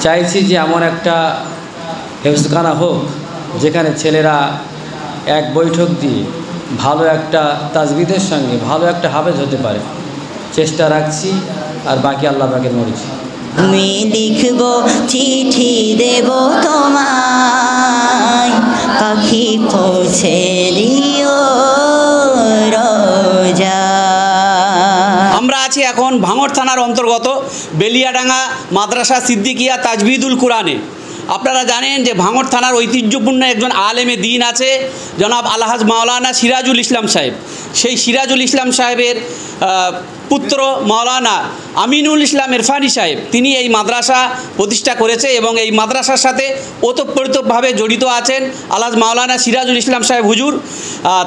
চাইছি যে এমন একটা হেফজখানা হোক যেখানে ছেলেরা এক বৈঠক দিয়ে ভালো একটা তাজবিদের সঙ্গে ভালো একটা হাফেজ হতে পারে। চেষ্টা রাখছি, আর বাকি আল্লাহ পাকের মর্জি। আমি লিখব চিঠি দেব তোমায়, পাখি পৌঁছে দিও রোজা। আমরা আছি এখন ভাঙড় থানার অন্তর্গত বেলিয়াডাঙ্গা মাদ্রাসা সিদ্দিকিয়া তাজবিদুল কুরআনে। আপনারা জানেন যে ভাঙড় থানার ঐতিহ্যপূর্ণ একজন আলেমে দিন আছে, জনাব আলহাজ মাওলানা সিরাজুল ইসলাম সাহেব। সেই সিরাজুল ইসলাম সাহেবের পুত্র মাওলানা আমিনুল ইসলাম ইরফানি সাহেব, তিনি এই মাদ্রাসা প্রতিষ্ঠা করেছে এবং এই মাদ্রাসার সাথে ওতপ্রোতভাবে জড়িত আছেন আলহাজ মাওলানা সিরাজুল ইসলাম সাহেব হুজুর।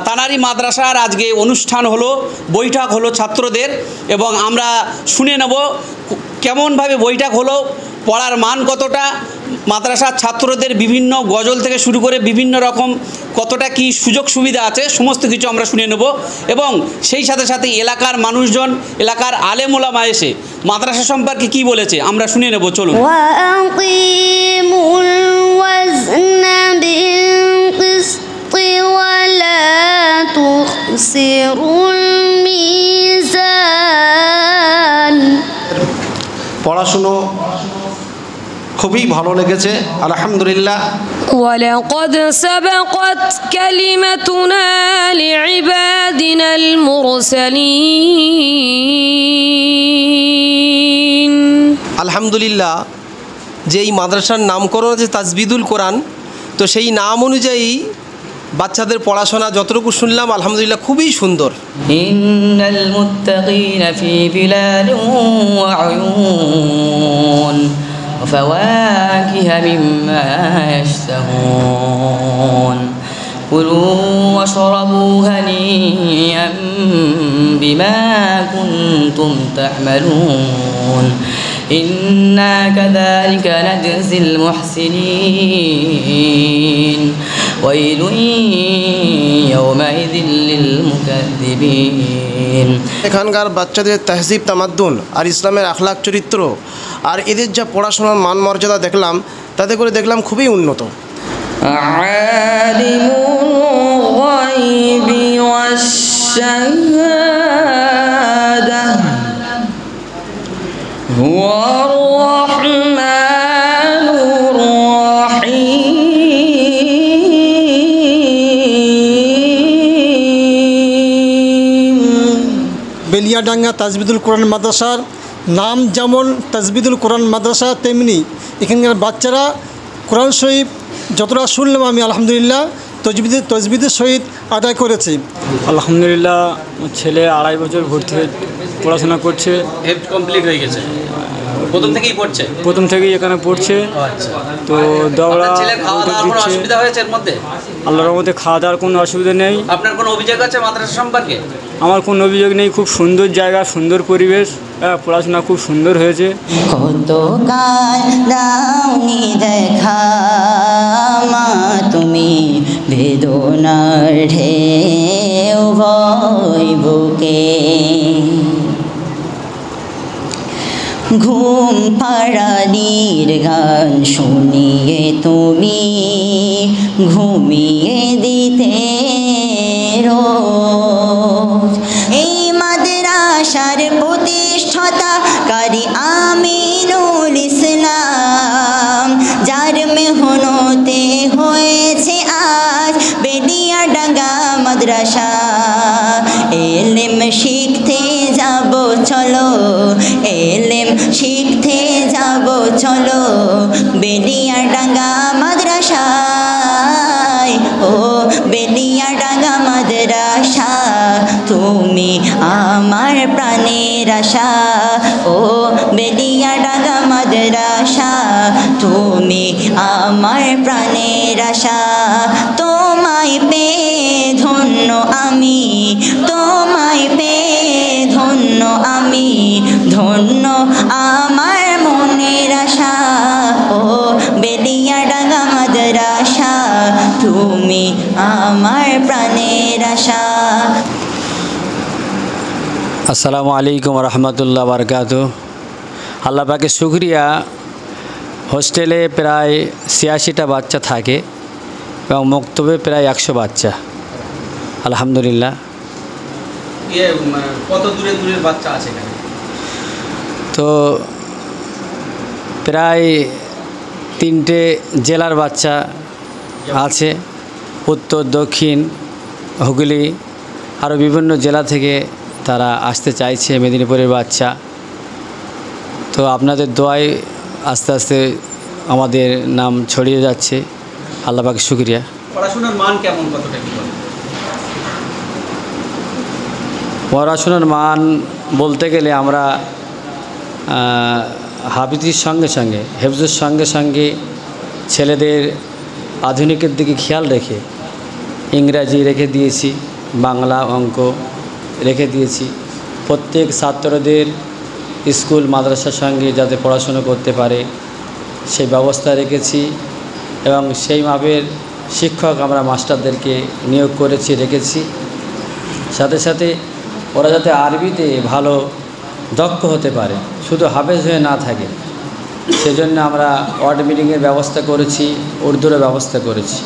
তানারি মাদ্রাসার আজকে অনুষ্ঠান হলো, বৈঠক হলো ছাত্রদের, এবং আমরা শুনে নেব কেমনভাবে বৈঠক হলো, পড়ার মান কতটা, মাদ্রাসার ছাত্রদের বিভিন্ন গজল থেকে শুরু করে বিভিন্ন রকম কতটা কি সুযোগ সুবিধা আছে, সমস্ত কিছু আমরা শুনে নেব। এবং সেই সাথে সাথে এলাকার মানুষজন, এলাকার আলেম ওলামা এসে মাদ্রাসা সম্পর্কে কি বলেছে আমরা শুনে নেব। চলুন। ওয়াকিমুল ওয়াজনা বিল কিসতি ওয়া লা তুখসিরুল মিজান। পড়াশুনো খুবই ভালো লেগেছে, আলহামদুলিল্লাহ। ওয়ালাকাদ সাবাকাত কালিমাতুনা লিইবাদিনাল মুরসালিন। আলহামদুলিল্লাহ, যে এই মাদ্রাসার নামকরণ আছে তাজবিদুল কোরআন, তো সেই নাম অনুযায়ী বাচ্চাদের পড়াশোনা যতটুকু শুনলাম আলহামদুলিল্লাহ খুবই সুন্দর। ইন্নাল মুত্তাকিনা ফি বিলালিন ওয়া উয়ুন وفواكه مما يشتهون كلوا واشربوا هنيئا بما كنتم تعملون إنا كذلك نجزي المحسنين ويل يومئذ للمكذبين। এখানকার বাচ্চাদের তাহজিব তামাদ্দুন আর ইসলামের আখলাক চরিত্র আর এদের যা পড়াশোনার মান মর্যাদা দেখলাম, তাতে করে দেখলাম খুবই উন্নত। আলিমুল গায়বি ওয়াশ শাহাদা হুয়ার রাহমানুর রাহিম। বেলিয়াডাঙ্গা তাজবিদুল কোরআন মাদ্রাসার নাম যেমন তাজবিদুল কোরআন মাদ্রাসা, তেমনি এখানকার বাচ্চারা কোরআন শরীফ যতটা শুনলাম আমি আলহামদুলিল্লাহ তজবিদের সহিত আদায় করেছি। আলহামদুলিল্লাহ, ছেলে 2.5 বছর ভর্তি হয়ে পড়াশোনা করছে, কমপ্লিট হয়ে গেছে, প্রথম থেকেই পড়ছে, প্রথম থেকেই এখানে পড়ছে। তো দৌড়া অসুবিধা হয়েছে এর মধ্যে? আল্লাহর রহমতে খাওয়া দাওয়ার কোনো অসুবিধা নেই। আপনার কোনো অভিযোগ আছে মাদ্রাসা সম্পর্কে? আমার কোনো অভিযোগ নেই, খুব সুন্দর জায়গা, সুন্দর পরিবেশ, পড়াশোনা খুব সুন্দর হয়েছে। কত কাল দাওনি দেখা মা তুমি, বেদনার ঢেউ বয় বুকে, ঘুম পাড়ানির গান শুনিয়ে তুমি ঘুমিয়ে দিতে রোজ। এই মাদ্রাসার প্রতিষ্ঠাতা কারি আমিনুল ইসলাম, যার মেহনতে হয়েছে আজ বেলিয়াডাঙ্গা মাদ্রাসা। এলেম শিখতে যাব চলো, এলেম শিখতে যাব চলো বেলিয়াডাঙ্গা মাদ্রাসায়। ও বেলিয়াডাঙ্গা মাদ্রাসা, তুমি আমার প্রাণের আশা। ও বেলিয়াডাঙ্গা মাদ্রাসা, তুমি আমার প্রাণের আশা। তোমায় পেয়ে ধন্য আমি, তোমায় পেয়ে ধন্য আমি, ধন্য আমার মনের আশা। ও বেলিয়াডাঙ্গা মাদ্রাসা, তুমি আমার প্রাণের আশা। আসসালামু আলাইকুম রহমতুল্লাহ বারকাতুহু। আল্লাহ পাকের শুকরিয়া, হোস্টেলে প্রায় 86টা বাচ্চা থাকে এবং মক্তবে প্রায় 100 বাচ্চা আলহামদুলিল্লাহ। কত দূরে দূরের বাচ্চা আছে এখানে? তো প্রায় 3টে জেলার বাচ্চা আছে, উত্তর দক্ষিণ হুগলি আরও বিভিন্ন জেলা থেকে তারা আসতে চাইছে, মেদিনীপুরের বাচ্চা। তো আপনাদের দোয়ায় আস্তে আস্তে আমাদের নাম ছড়িয়ে যাচ্ছে, আল্লাহ পাকের শুকরিয়া। পড়াশোনার মান কেমন, কতটা কি বলেন? পড়াশোনার মান বলতে গেলে আমরা হাফিজির সঙ্গে সঙ্গে হেফজের সঙ্গে সঙ্গে ছেলেদের আধুনিকের দিকে খেয়াল রেখে ইংরাজি রেখে দিয়েছি, বাংলা অঙ্ক রেখে দিয়েছি। প্রত্যেক ছাত্রদের স্কুল মাদ্রাসার সঙ্গে যাতে পড়াশোনা করতে পারে সেই ব্যবস্থা রেখেছি এবং সেই মাপের শিক্ষক আমরা মাস্টারদেরকে নিয়োগ করেছি, রেখেছি। সাথে সাথে ওরা যাতে আরবিতে ভালো দক্ষ হতে পারে, শুধু হাফেজ হয়ে না থাকে, সেজন্য আমরা ওয়ার্ড মিটিংয়ের ব্যবস্থা করেছি, উর্দুরও ব্যবস্থা করেছি।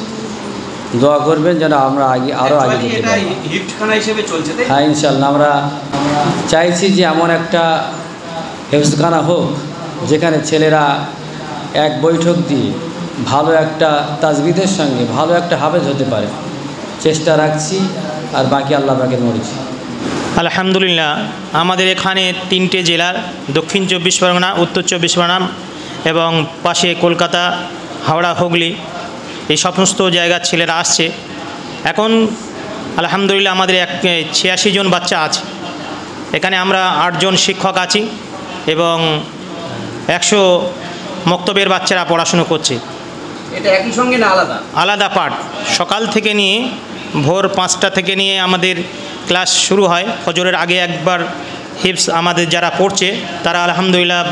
দোয়া করবেন যেন আমরা আরও আগে যেতে পারি। হ্যাঁ ইনশাল্লাহ আমরা চাইছি যে এমন একটা হেফজখানা হোক যেখানে ছেলেরা এক বৈঠক দিয়ে ভালো একটা তাজবিদের সঙ্গে ভালো একটা হাফেজ হতে পারে, চেষ্টা রাখছি আর বাকি আল্লাহ পাকের মর্জি। আলহামদুলিল্লাহ, আমাদের এখানে 3টে জেলার দক্ষিণ 24 পরগনা, উত্তর 24 পরগনা এবং পাশে কলকাতা, হাওড়া, হুগলি এই সমস্ত জায়গার ছেলেরা আসছে। এখন আলহামদুলিল্লাহ আমাদের 86 জন বাচ্চা আছে। এখানে আমরা 8 জন শিক্ষক আছি এবং 100 মক্তবের বাচ্চারা পড়াশুনো করছে। এটা একই সঙ্গে না আলাদা? আলাদা পাঠ। সকাল থেকে নিয়ে ভোর 5টা থেকে নিয়ে আমাদের ক্লাস শুরু হয়। ফজরের আগে একবার হিফজ আমাদের যারা পড়ছে তারা আলহামদুলিল্লাহ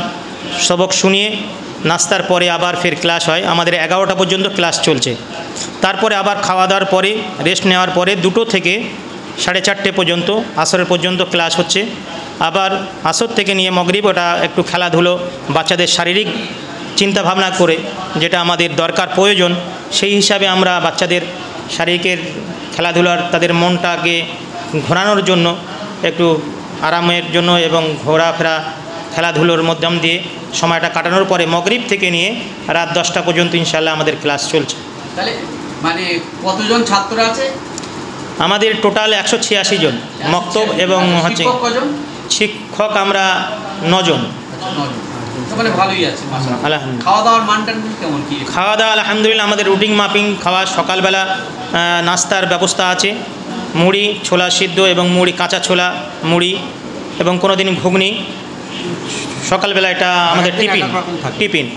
সবক শুনিয়ে নাস্তার পরে আবার ফের ক্লাস হয়। আমাদের 11টা পর্যন্ত ক্লাস চলছে। তারপরে আবার খাওয়া দাওয়ার পরে রেস্ট নেওয়ার পরে 2টো থেকে 4:30 পর্যন্ত আসরের পর্যন্ত ক্লাস হচ্ছে। আবার আসর থেকে নিয়ে মাগরিব ওটা একটু খেলাধুলো বাচ্চাদের শারীরিক চিন্তা ভাবনা করে যেটা আমাদের দরকার প্রয়োজন, সেই হিসাবে আমরা বাচ্চাদের শারীরিকের খেলাধুলার তাদের মনটাকে ঘোরানোর জন্য একটু আরামের জন্য এবং ঘোরাফেরা খেলাধুলোর মাধ্যম দিয়ে সময়টা কাটানোর পরে মাগরিব থেকে নিয়ে রাত 10টা পর্যন্ত ইনশাআল্লাহ আমাদের ক্লাস চলছে। তাহলে মানে কতজন ছাত্র আছে? আমাদের টোটাল 186 জন মক্তব এবং হচ্ছে শিক্ষক আমরা 9 জন। মানে ভালোই আছে মাশাআল্লাহ। খাওয়া দাওয়ার মানটা কেমন কি? খাওয়া দাওয়া আলহামদুলিল্লাহ আমাদের রুটিন মাপিং খাওয়া। সকালবেলা নাস্তার ব্যবস্থা আছে, মুড়ি, ছোলা সিদ্ধ এবং মুড়ি, কাঁচা ছোলা, মুড়ি এবং কোনো দিন ঘুগনি। সকালবেলা এটা আমাদের টিফিন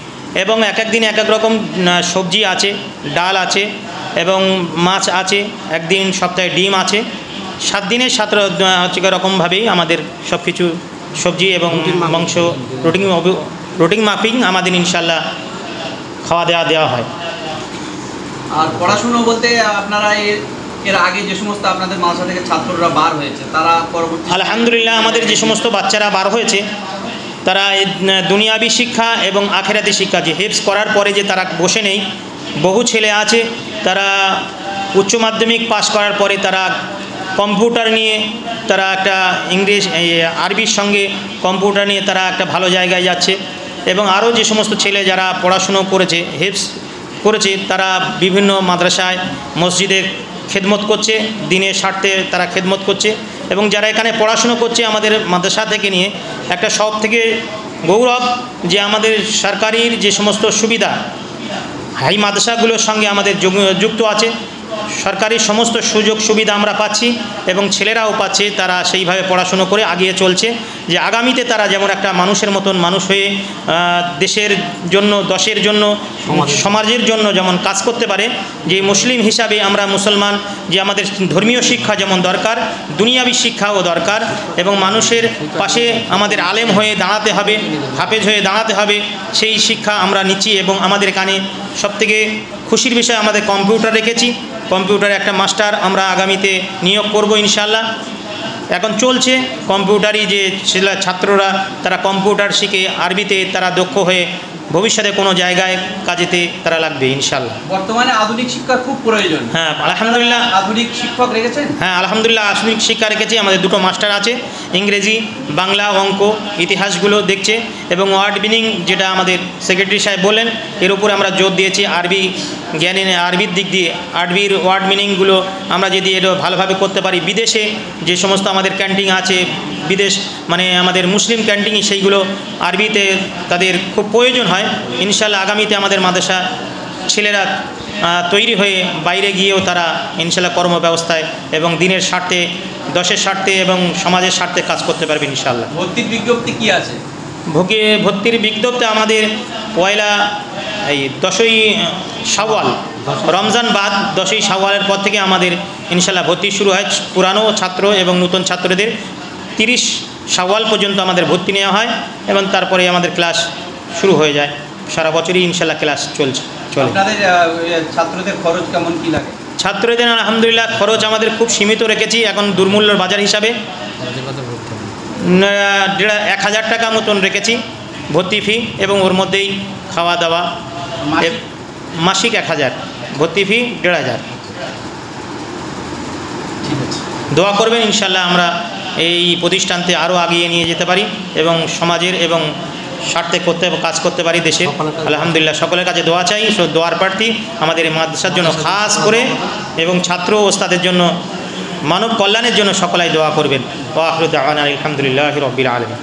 এবং এক এক দিন এক এক রকম সবজি আছে, ডাল আছে এবং মাছ আছে, একদিন সপ্তাহে ডিম আছে। 7 দিনে 7 হচ্ছে রকমভাবেই আমাদের সব কিছু সবজি এবং মাংস রুটিন মাফিং আমাদের ইনশাল্লাহ খাওয়া দেওয়া হয়। আর পড়াশুনো বলতে আপনারা এর আগে যে সমস্ত আপনাদের মাদ্রাসা থেকে ছাত্ররা বার হয়েছে তারা পরবর্তী আলহামদুলিল্লাহ আমাদের যে সমস্ত বাচ্চারা বার হয়েছে তারা দুনিয়াবি শিক্ষা এবং আখেরাতি শিক্ষা যে হিফজ করার পরে যে তারা বসে নেই, বহু ছেলে আছে তারা উচ্চ মাধ্যমিক পাশ করার পরে তারা কম্পিউটার নিয়ে তারা একটা আরবির সঙ্গে কম্পিউটার নিয়ে তারা একটা ভালো জায়গায় যাচ্ছে এবং আরও যে সমস্ত ছেলে যারা পড়াশুনো করেছে হিফজ করেছে তারা বিভিন্ন মাদ্রাসায় মসজিদে খেদমত করছে, দিনের স্বার্থে তারা খেদমত করছে এবং যারা এখানে পড়াশুনো করছে আমাদের মাদ্রাসা থেকে নিয়ে একটা সব থেকে গৌরব যে আমাদের সরকারির যে সমস্ত সুবিধা হাই মাদ্রাসাগুলোর সঙ্গে আমাদের যুক্ত আছে। সরকারি সমস্ত সুযোগ সুবিধা আমরা পাচ্ছি এবং ছেলেরাও পাচ্ছে, তারা সেইভাবে পড়াশুনো করে এগিয়ে চলছে যে আগামীতে তারা যেমন একটা মানুষের মতন মানুষ হয়ে দেশের জন্য, দশের জন্য, সমাজের জন্য যেমন কাজ করতে পারে। যে মুসলিম হিসাবে আমরা মুসলমান, যে আমাদের ধর্মীয় শিক্ষা যেমন দরকার, দুনিয়াবি শিক্ষাও দরকার এবং মানুষের পাশে আমাদের আলেম হয়ে দাঁড়াতে হবে, হাফেজ হয়ে দাঁড়াতে হবে, সেই শিক্ষা আমরা নিচ্ছি। এবং আমাদের এখানে সবথেকে খুশির বিষয় আমাদের কম্পিউটার রেখেছি, কম্পিউটারে একটা মাস্টার আমরা আগামীতে নিয়োগ করব ইনশাআল্লাহ। এখন চলছে কম্পিউটারই যে ছাত্ররা তারা কম্পিউটার শিখে আরবিতে তারা দক্ষ হয়ে ভবিষ্যতে কোনো জায়গায় কাজেতে তারা লাগবে ইনশাল্লাহ। বর্তমানে আধুনিক শিক্ষার খুব প্রয়োজন। হ্যাঁ আলহামদুলিল্লাহ। আধুনিক শিক্ষক রেখেছেন? হ্যাঁ আলহামদুলিল্লাহ আধুনিক শিক্ষা রেখেছি। আমাদের দুটো মাস্টার আছে, ইংরেজি, বাংলা, অঙ্ক, ইতিহাসগুলো দেখছে এবং ওয়ার্ড মিনিং যেটা আমাদের সেক্রেটারি সাহেব বললেন এর উপরে আমরা জোর দিয়েছি। আরবি জ্ঞানী, আরবির দিক দিয়ে আরবির ওয়ার্ড মিনিংগুলো আমরা যদি এটা ভালোভাবে করতে পারি, বিদেশে যে সমস্ত আমাদের ক্যান্টিন আছে, বিদেশ মানে আমাদের মুসলিম ক্যান্টিন, সেইগুলো আরবিতে তাদের খুব প্রয়োজন হয়। ইনশাল্লাহ আগামীতে আমাদের মাদ্রাসা ছেলেরা তৈরি হয়ে বাইরে গিয়েও তারা ইনশাল্লাহ কর্মব্যবস্থায় এবং দিনের স্বার্থে, দেশের স্বার্থে এবং সমাজের স্বার্থে কাজ করতে পারবে ইনশাল্লাহ। ভর্তির বিজ্ঞপ্তি কি আছে? ভর্তির বিজ্ঞপ্তি আমাদের পয়লা এই 10ই শাওয়াল, রমজান বাদ 10ই শাওয়ালের পর থেকে আমাদের ইনশাল্লাহ ভর্তি শুরু হয়। পুরানো ছাত্র এবং নতুন ছাত্রদের 30 শাওয়াল পর্যন্ত আমাদের ভর্তি নেওয়া হয় এবং তারপরে আমাদের ক্লাস শুরু হয়ে যায়। সারা বছরই ইনশাল্লাহ ক্লাস চলে। আপনাদের ছাত্রদের খরচ কেমন কি লাগে? ছাত্রদের আলহামদুলিল্লাহ খরচ আমাদের খুব সীমিত রেখেছি এখন দুর্মূল্যর বাজার হিসাবে। 1000 টাকা মতন রেখেছি ভর্তি ফি এবং ওর মধ্যেই খাওয়া দাওয়া। মাসিক 1000, ভর্তি ফি 1500। দোয়া করবেন ইনশাল্লাহ আমরা এই প্রতিষ্ঠানতে আরও এগিয়ে নিয়ে যেতে পারি এবং সমাজের এবং স্বার্থে কাজ করতে পারি দেশের। আলহামদুলিল্লাহ সকলের কাছে দোয়া চাই। দোয়ার প্রার্থী আমাদের এই মাদ্রাসার জন্য খাস করে এবং ছাত্র ওস্তাদের জন্য, মানব কল্যাণের জন্য সকলাই দোয়া করবেন। ওয়া আখিরু দাওয়ানা আলহামদুলিল্লাহি রাব্বিল আলামিন।